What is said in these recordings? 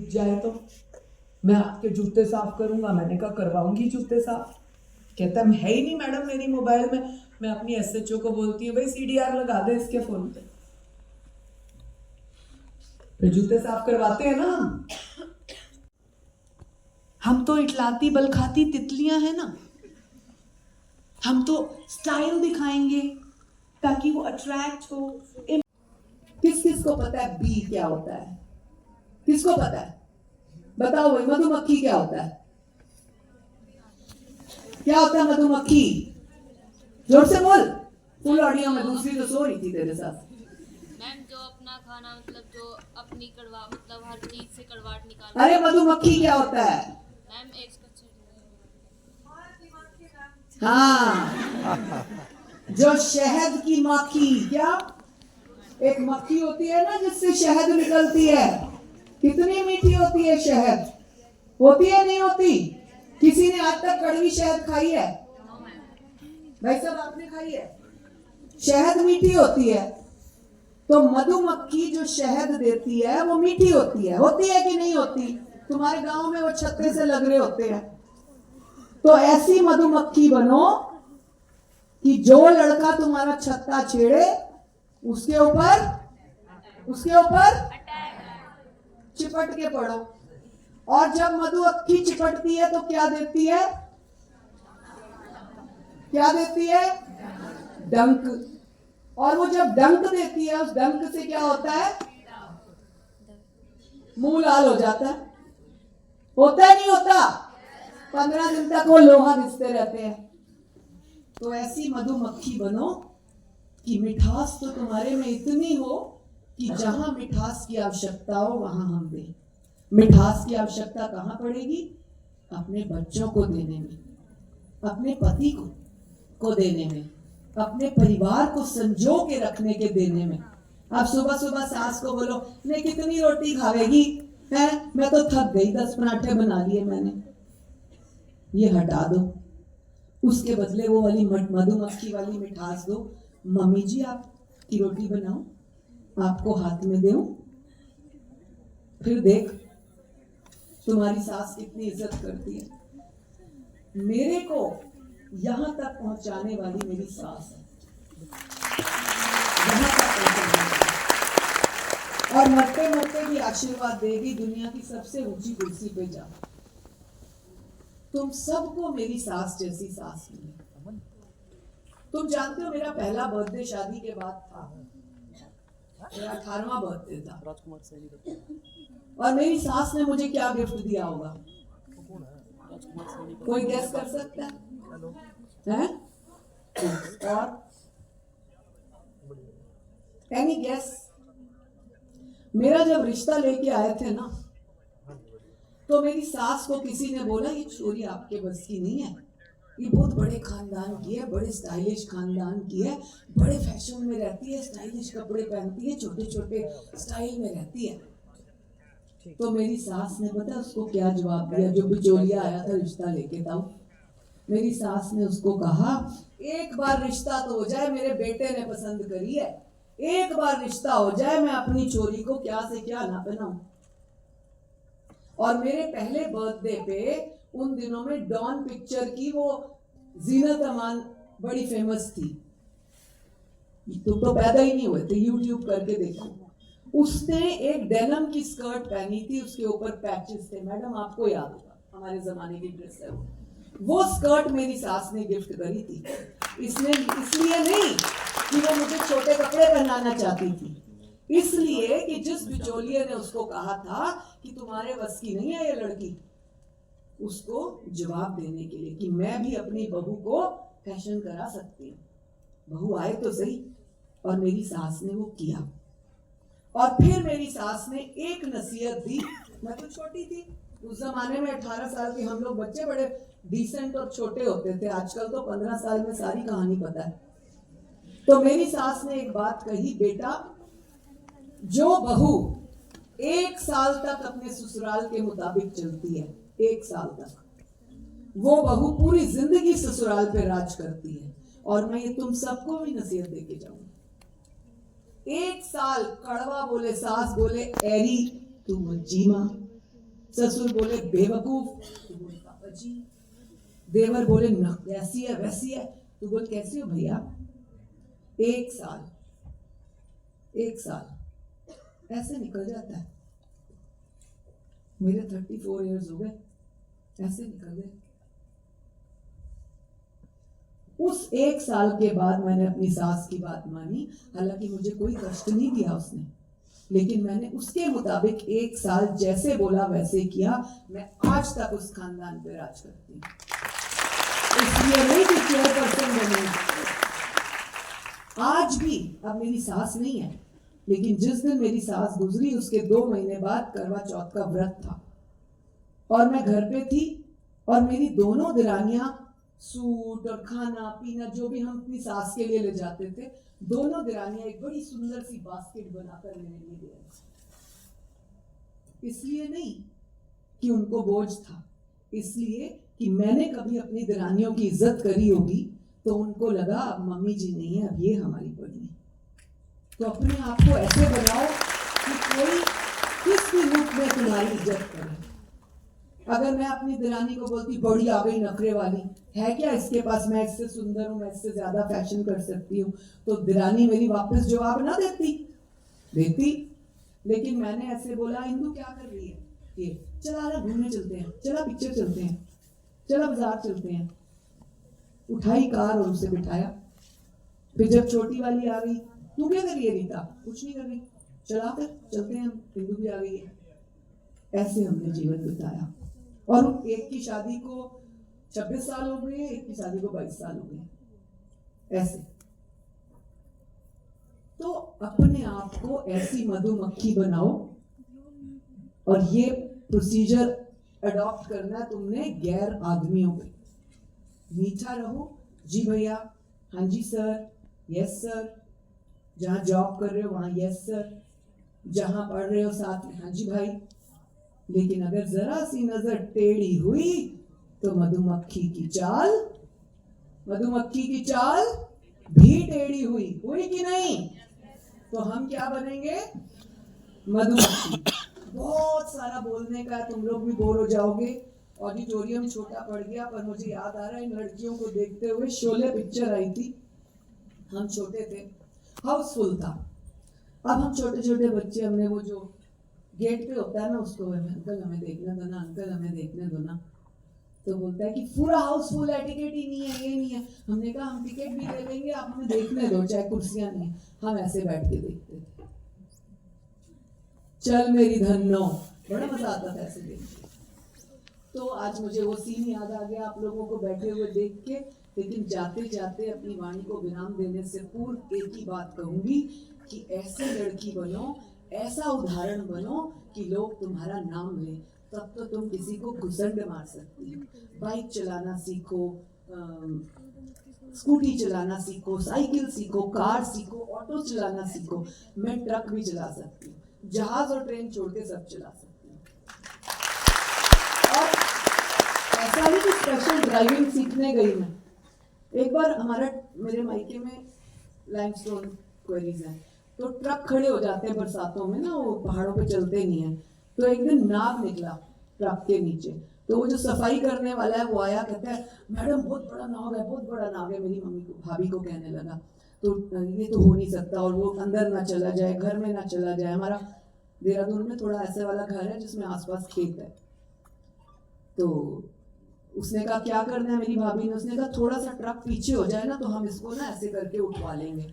जाए तो मैं आपके जूते साफ करूंगा। मैंने कहा करवाऊंगी जूते साफ। कहता है ही नहीं मैडम मेरी मोबाइल में। मैं अपनी एसएचओ को बोलती हूँ भाई सीडीआर लगा दे इसके फोन पे। फिर जूते साफ करवाते हैं ना हम तो इटलाती बल खाती तितलियां हैं ना। हम तो स्टाइल दिखाएंगे ताकि वो अट्रैक्ट हो। किस किस को पता है बी क्या होता है? किसको पता है? बताओ भाई मधुमक्खी क्या होता है? क्या होता है मधुमक्खी? जोर से बोल। फुल ऑडियो में दूसरी तो सो रही थी तेरे साथ। मैम जो अपना खाना मतलब जो अपनी कड़वा मतलब हर चीज से कड़वाहट निकाल। अरे मधुमक्खी क्या होता है? मैम एक हाँ जो शहद की माखी, क्या एक मक्खी होती है ना जिससे शहद निकलती है। कितनी मीठी होती है शहद? होती है नहीं होती? किसी ने आज तक कड़वी शहद खाई है? भाई साहब आपने खाई है? शहद मीठी होती है। तो मधुमक्खी जो शहद देती है वो मीठी होती है कि नहीं होती? तुम्हारे गांव में वो छत्ते से लग रहे होते हैं। तो ऐसी मधुमक्खी बनो कि जो लड़का तुम्हारा छत्ता छेड़े उसके ऊपर चिपट के पड़ो। और जब मधुमक्खी चिपटती है तो क्या देती है? क्या देती है? डंक। और वो जब डंक देती है उस डंक से क्या होता है? मुंह लाल हो जाता है। होता है नहीं होता? 15 दिन तक वो लोहा घिसते रहते हैं। तो ऐसी मधुमक्खी बनो कि मिठास तो तुम्हारे में इतनी हो कि जहां मिठास की आवश्यकता हो वहां हम दें। मिठास की आवश्यकता कहां पड़ेगी? अपने बच्चों को देने में, अपने पति को देने में, अपने परिवार को संजो के रखने के देने में। आप सुबह सुबह सास को बोलो नहीं कितनी रोटी खावेगी है? मैं तो थक गई, 10 पराठे बना लिए मैंने। ये हटा दो। उसके बदले वो वाली मधुमक्खी वाली मिठास दो। मम्मी जी आपकी रोटी बनाओ, आपको हाथ में दूं, फिर देख तुम्हारी सास कितनी इज्जत करती है। मेरे को यहां तक पहुंचाने वाली मेरी सास है। यहां तक पहुंचाने और मरते मरते भी आशीर्वाद देगी दुनिया की सबसे ऊंची कुर्सी पे जा। तुम सबको मेरी सास जैसी सास मिली। तुम जानते हो मेरा पहला बर्थडे शादी के बाद था। मेरा 18वां बर्थडे था और मेरी सास ने मुझे क्या गिफ्ट दिया होगा? कोई गेस कर सकता है? और एनी गेस? मेरा जब रिश्ता लेके आए थे ना तो मेरी सास को किसी ने बोला ये छोरी आपके बस की नहीं है, ये बहुत बड़े खानदान की है, बड़े स्टाइलिश खानदान की है, बड़े फैशन में रहती है, स्टाइलिश कपड़े पहनती है, छोटे छोटे स्टाइल में रहती है। तो मेरी सास ने पता उसको क्या जवाब दिया? जो बिचौलिया आया था रिश्ता लेके था, मेरी सास ने उसको कहा एक बार रिश्ता तो हो जाए, मेरे बेटे ने पसंद करी है, एक बार रिश्ता हो जाए, मैं अपनी छोरी को क्या से क्या ना बनाऊं। और मेरे पहले बर्थडे पे उन दिनों में डॉन पिक्चर की वो जीनत अमान बड़ी फेमस थी। तुम तो पैदा ही नहीं हुए थे, यूट्यूब करके देखो। उसने एक डेनिम की स्कर्ट पहनी थी, उसके ऊपर पैचेस थे। मैडम आपको याद होगा, हमारे जमाने की ड्रेस है वो स्कर्ट मेरी सास ने गिफ्ट करी थी। इसलिए नहीं कि वो मुझे छोटे कपड़े पहनाना चाहती थी, इसलिए कि जिस बिचौलिए ने उसको कहा था कि तुम्हारे बस की नहीं है ये लड़की, उसको जवाब देने के लिए कि मैं भी अपनी बहू को फैशन करा सकती हूँ। बहू आए तो सही। और मेरी सास ने वो किया। और फिर मेरी सास ने एक नसीहत दी। मैं तो छोटी थी उस जमाने में, 18 साल के हम लोग बच्चे बड़े डिसेंट और छोटे होते थे। आजकल तो 15 साल में सारी कहानी पता है। तो मेरी सास ने एक बात कही, बेटा जो बहू 1 साल तक अपने ससुराल के मुताबिक चलती है, 1 साल तक, वो बहू पूरी जिंदगी ससुराल पे राज करती है। और मैं ये तुम सबको भी नसीहत देके जाऊंगी, 1 साल कड़वा बोले, सास बोले एरी, तू बोल जी माँ, ससुर बोले बेवकूफ, तू बोल पापा जी, देवर बोले न ऐसी है वैसी है, तू बोल कैसी हो भैया। 1 साल ऐसे निकल जाता है। मेरे 34 इयर्स हो गए, ऐसे निकल गए। उस 1 साल के बाद मैंने अपनी सास की बात मानी, हालांकि मुझे कोई कष्ट नहीं दिया उसने, लेकिन मैंने उसके मुताबिक 1 साल जैसे बोला वैसे किया। मैं आज तक उस खानदान पे राज करती हूँ, इसलिए नहीं कि चेयरपर्सन बने। आज भी, अब मेरी सास नहीं है, लेकिन जिस दिन मेरी सास गुजरी उसके 2 महीने बाद करवा चौथ का व्रत था और मैं घर पे थी और मेरी दोनों दिरानियां सूट और खाना पीना जो भी हम अपनी सास के लिए ले जाते थे, दोनों दिरानियां एक बड़ी सुंदर सी बास्केट बनाकर मेरे लिए दे रही। इसलिए नहीं कि उनको बोझ था, इसलिए कि मैंने कभी अपनी दिरानियों की इज्जत करी होगी, तो उनको लगा अब मम्मी जी नहीं है, अब ये हमारी बड़ी है। तो अपने आप को ऐसे बनाओ कि कोई किस भी रूप में तुम्हारी इज्जत करे। अगर मैं अपनी दिरानी को बोलती बड़ी आ गई नखरे वाली, है क्या इसके पास, मैं इससे सुंदर हूँ, मैं इससे ज्यादा फैशन कर सकती हूँ, तो दिरानी मेरी वापस जवाब ना देती। लेकिन मैंने ऐसे बोला इंदु क्या कर रही है, ये चला रहा घूमने चलते हैं, चला पिक्चर चलते हैं, चला बाजार चलते हैं। उठाई कार और उसे बिठाया। फिर जब छोटी वाली आ गई, तू क्या कर रही है रीता, कुछ नहीं कर रही, चला फिर चलते हैं, इंदु भी आ गई है। ऐसे हमने जीवन बिताया और एक की शादी को 26 साल हो गए, एक की शादी को 22 साल हो गए। ऐसे तो अपने आप को ऐसी मधुमक्खी बनाओ, और ये प्रोसीजर अडॉप्ट करना तुमने गैर आदमियों पे। मीठा रहो, जी भैया, हाँ जी सर, यस सर, जहां जॉब कर रहे हो वहां यस सर, जहां पढ़ रहे हो साथ में हाँ जी भाई। लेकिन अगर जरा सी नजर टेढ़ी हुई तो मधुमक्खी की चाल भी टेढ़ी हुई कि नहीं, तो हम क्या बनेंगे, मधुमक्खी। बहुत सारा बोलने का, तुम लोग भी बोर हो जाओगे। ऑडिटोरियम छोटा पड़ गया, पर मुझे याद आ रहा है इन लड़कियों को देखते हुए शोले पिक्चर आई थी, हम छोटे थे, हाउसफुल था। अब हम छोटे छोटे बच्चे, हमने वो जो गेट पे होता है ना, उसको अंकल हमें देखने दो ना, अंकल हमें देखने दो ना, तो बोलता है कि पूरा हाउसफुल है, टिकट ही नहीं है, ये नहीं है। हमने कहा हम टिकट भी ले लेंगे, आप हमें देखने दो, चाहे कुर्सियां नहीं है। हम ऐसे बैठ के देखते थे, चल मेरी धन्नो, बड़ा मजा आता था ऐसे देख के। तो आज मुझे वो सीन याद आ गया आप लोगों को बैठे हुए देख के। लेकिन जाते जाते अपनी वाणी को विराम देने से पूर्व एक ही बात कहूंगी कि ऐसी लड़की बनो, ऐसा उदाहरण बनो कि लोग तुम्हारा नाम लें, तब तो तुम किसी को घुसंड मार सकती हो। बाइक चलाना सीखो, स्कूटी चलाना सीखो, साइकिल सीखो, कार सीखो, ऑटो चलाना सीखो। मैं ट्रक भी चला सकती हूँ, जहाज और ट्रेन छोड़ के सब चला सकती हूँ। और ऐसा नहीं कि स्पेशल ड्राइविंग सीखने गई मैं। एक बार मेरे मायके में लाइमस्टोन क्वेरीज है, तो ट्रक खड़े हो जाते हैं बरसातों में ना, वो पहाड़ों पे चलते नहीं है। तो एक दिन नाग निकला ट्रक के नीचे, तो वो जो सफाई करने वाला है वो आया, कहता है मैडम बहुत बड़ा नाग है, बहुत बड़ा नाग है। मेरी मम्मी को, भाभी को कहने लगा, तो ये तो हो नहीं सकता, और वो अंदर ना चला जाए, घर में ना चला जाए। हमारा देहरादून में थोड़ा ऐसे वाला घर है जिसमें आसपास खेत है। तो उसने कहा क्या करना है मेरी भाभी ने, उसने कहा थोड़ा सा ट्रक पीछे हो जाए ना, तो हम इसको ना ऐसे करके उठवा लेंगे।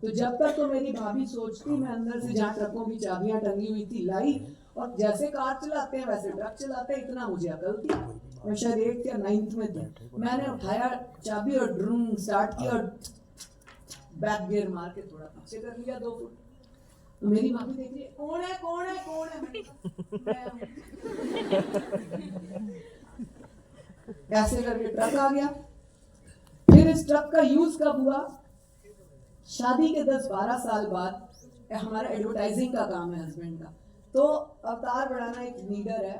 तो जब तक तो मेरी भाभी सोचती, मैं अंदर से जहाँ ट्रकों की चाबियां टंगी हुई थी लाई, और जैसे कार चलाते हैं वैसे ट्रक चलाते हैं, इतना मुझे अकल थी। मैं शायद 8th या 9th में थी। मैंने उठाया चाबी और ड्रूम स्टार्ट किया और बैक गियर मार के थोड़ा पीछे कर लिया 2 फुट। तो मेरी भाभी देख रही है, कौन है कौन है कौन है, ऐसे करके ट्रक आ गया। फिर इस ट्रक का यूज कब हुआ, शादी के 10-12 साल बाद। हमारा एडवर्टाइजिंग का काम है हस्बैंड का, तो अवतार बढ़ाना एक लीडर है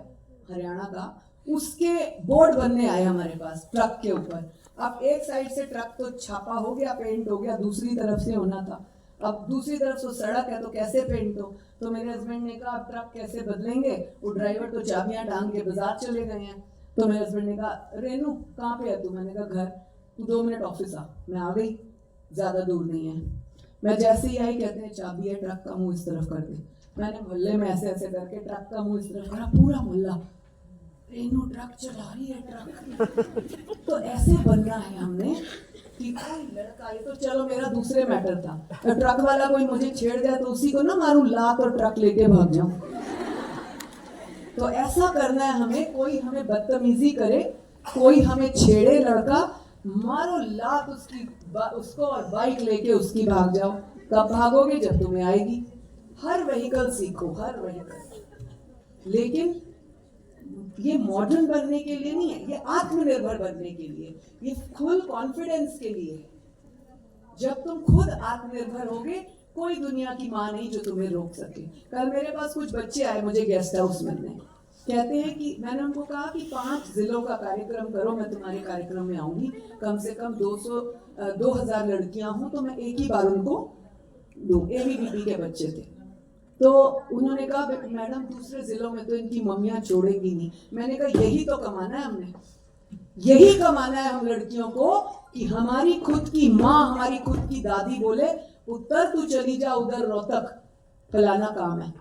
हरियाणा का, उसके बोर्ड बनने आए हमारे पास ट्रक के ऊपर। अब एक साइड से ट्रक तो छापा हो गया, पेंट हो गया, दूसरी तरफ से होना था। अब दूसरी तरफ से सड़क है तो कैसे पेंट हो। तो मेरे हस्बैंड ने कहा अब ट्रक कैसे बदलेंगे, वो ड्राइवर तो चाबियां टांग के बाजार चले गए हैं। तो मेरे हस्बैंड ने कहा रेनू कहाँ पे है तू, मैंने कहा घर। तू 2 मिनट ऑफिस आ, मैं आ गई, ज़्यादा दूर नहीं है। मैं जैसे ही आई कहते हैं चाबी है, ट्रक का मुंह इस तरफ कर दे। मैंने मोहल्ले में ऐसे ऐसे करके ट्रक का मुंह इस तरफ करा, पूरा मोहल्ला रेनू ट्रक चला रही है ट्रक। तो ऐसे बनना है हमने कि कोई लड़का, ये तो चलो मेरा दूसरे मैटर था, तो ट्रक वाला कोई मुझे छेड़ दिया तो उसी को ना मारूं लात और ट्रक लेके भाग जाऊं। तो ऐसा करना है हमें, कोई हमें बदतमीजी करे, कोई हमें छेड़े लड़का, मारो लात उसको और बाइक लेके उसकी भाग जाओ। कब भागोगे, जब तुम्हें आएगी। हर व्हीकल सीखो, हर व्हीकल, लेकिन ये मॉडर्न बनने के लिए नहीं है, ये आत्मनिर्भर बनने के लिए, ये फुल कॉन्फिडेंस के लिए है। जब तुम खुद आत्मनिर्भर होगे, कोई दुनिया की माँ नहीं जो तुम्हें रोक सके। कल मेरे पास कुछ बच्चे आए मुझे गेस्ट हाउस मिलने, कहते हैं कि मैंने उनको कहा कि 5 जिलों का कार्यक्रम करो, मैं तुम्हारे कार्यक्रम में आऊंगी, कम से कम 2000 लड़कियां हों तो मैं एक ही बार उनको दूं। ABVP के बच्चे थे। तो उन्होंने कहा मैडम दूसरे जिलों में तो इनकी मम्मियां छोड़ेंगी नहीं। मैंने कहा यही तो कमाना है हमने, यही कमाना है हम लड़कियों को कि हमारी खुद की माँ, हमारी खुद की दादी बोले उत्तर तू चली जा उधर रोहतक, फलाना काम है।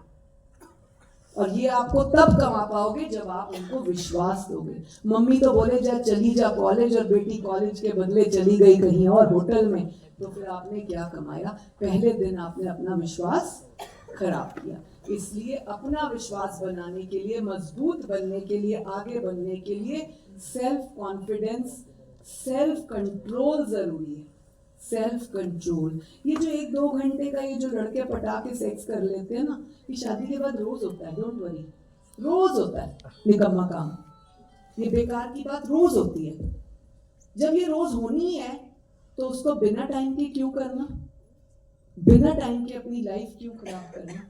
और ये आपको तब कमा पाओगे जब आप उनको विश्वास दोगे। मम्मी तो बोले जा चली जा कॉलेज, और बेटी कॉलेज के बदले चली गई कहीं और होटल में, तो फिर आपने क्या कमाया? पहले दिन आपने अपना विश्वास खराब किया। इसलिए अपना विश्वास बनाने के लिए, मजबूत बनने के लिए, आगे बढ़ने के लिए सेल्फ कॉन्फिडेंस, सेल्फ कंट्रोल जरूरी है। सेल्फ कंट्रोल, ये जो 1-2 घंटे का ये जो लड़के पटाके सेक्स कर लेते हैं ना, ये शादी के बाद रोज होता है। डोंट वरी, रोज होता है निकम्मा काम, ये बेकार की बात रोज होती है। जब ये रोज होनी है तो उसको बिना टाइम के क्यों करना, बिना टाइम के अपनी लाइफ क्यों खराब करना?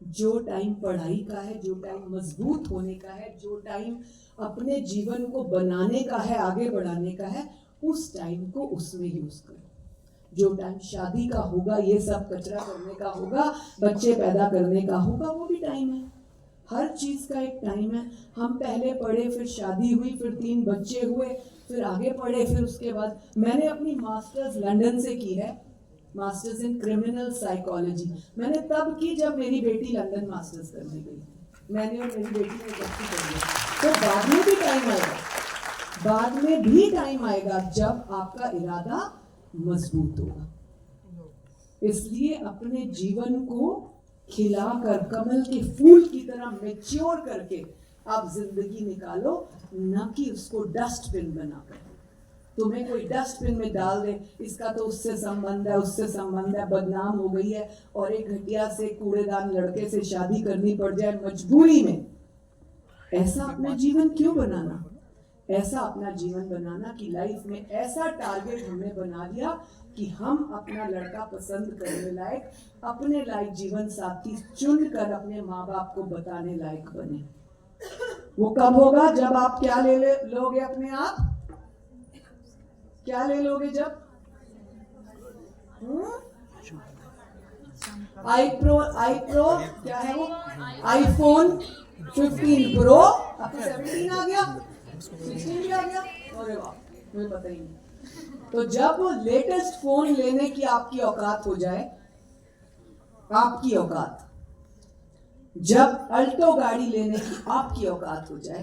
जो टाइम पढ़ाई का है, जो टाइम मजबूत होने का है, जो टाइम अपने जीवन को बनाने का है, आगे बढ़ाने का है, उस टाइम को उसमें यूज करो। जो टाइम शादी का होगा, ये सब कचरा करने का होगा, बच्चे पैदा करने का होगा, वो भी टाइम है। हर चीज का एक टाइम है। हम पहले पढ़े, फिर शादी हुई, फिर 3 बच्चे हुए, फिर आगे पढ़े, फिर उसके बाद मैंने अपनी मास्टर्स लंदन से की है, मास्टर्स इन क्रिमिनल साइकोलॉजी। मैंने तब की जब मेरी बेटी लंदन मास्टर्स करने गई। मैंने और मेरी बेटी ने इकट्ठी कर लिया। तो बाद में भी टाइम आएगा, बाद में भी टाइम आएगा जब आपका इरादा मजबूत होगा। इसलिए अपने जीवन को खिलाकर, कमल के फूल की तरह मैच्योर करके आप जिंदगी निकालो, न कि उसको डस्टबिन बनाकर। तुम्हें कोई डस्टबिन में डाल दे, इसका तो उससे संबंध है, उससे संबंध है, बदनाम हो गई है, और एक घटिया से कूड़ेदान लड़के से शादी करनी पड़ जाए मजबूरी में। ऐसा अपना जीवन क्यों बनाना? ऐसा अपना जीवन बनाना कि लाइफ में ऐसा टारगेट हमने बना लिया कि हम अपना लड़का पसंद करने लायक, अपने लायक जीवन साथी चुनकर अपने माँ बाप को बताने लायक बने। वो कब होगा? जब आप क्या ले लोगे अपने आप? क्या ले लोगे जब? आई प्रो क्या है वो? आईफोन 15 प्रो, अब तो 17 आ गया, 16 भी आ गया। अरे वाह, मुझे पता ही नहीं। तो जब वो लेटेस्ट फोन लेने की आपकी औकात हो जाए, आपकी औकात, जब अल्टो गाड़ी लेने की आपकी औकात हो जाए,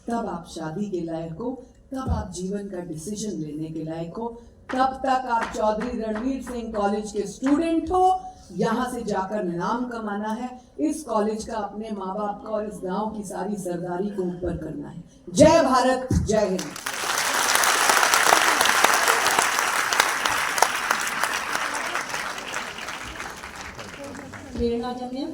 तब आप शादी के लायक हो, तब आप जीवन का डिसीजन लेने के लायक हो। तब तक आप चौधरी रणवीर सिंह कॉलेज के स्टूडेंट हो, यहाँ से जाकर नाम कमाना है, इस कॉलेज का, अपने माँ बाप का और इस गांव की सारी सरदारी को ऊपर करना है। जय भारत, जय हिंद। प्रेरणा जन्य